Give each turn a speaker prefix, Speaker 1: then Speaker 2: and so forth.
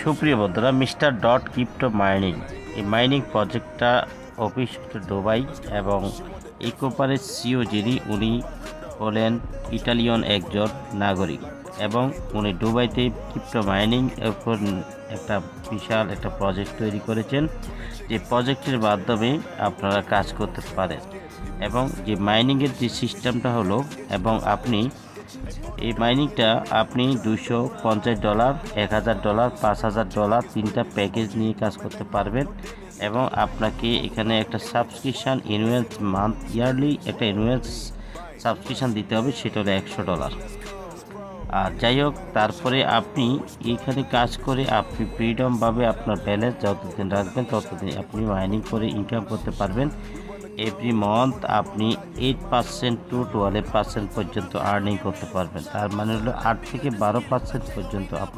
Speaker 1: সুপ্রিয় বন্ধুরা, mister dot crypto mining, এই মাইনিং প্রজেক্টটা অফিস দুবাই এবং এই কোম্পানির সিও যিনি উনি হলেন ইটালিয়ান একজন নাগরিক এবং উনি দুবাইতে ক্রিপ্টো মাইনিং উপর একটা বিশাল একটা প্রজেক্ট তৈরি করেছেন, যে প্রজেক্টের মাধ্যমে আপনারা কাজ করতে পারেন। এবং যে মাইনিংয়ের যে সিস্টেমটা হলো, এবং আপনি এই মাইনিংটা আপনি $250, $1000, $5000 তিনটা প্যাকেজ নিয়ে কাজ করতে পারবেন। এবং আপনাকে এখানে একটা সাবস্ক্রিপশান অ্যানুয়াল মান্থ ইয়ারলি একটা অ্যানুয়াল সাবস্ক্রিপশান দিতে হবে, সেটা হলো $100। আর যাই হোক, তারপরে আপনি এইখানে কাজ করে আপনি ফ্রিডমভাবে আপনার ব্যালেন্স যতদিন রাখবেন ততদিন আপনি মাইনিং করে ইনকাম করতে পারবেন। এভরি মান্থ আপনি 8% টু 12% পর্যন্ত আর্নিং করতে পারবেন। তার মানে হলো 8 থেকে 12% পর্যন্ত আপনি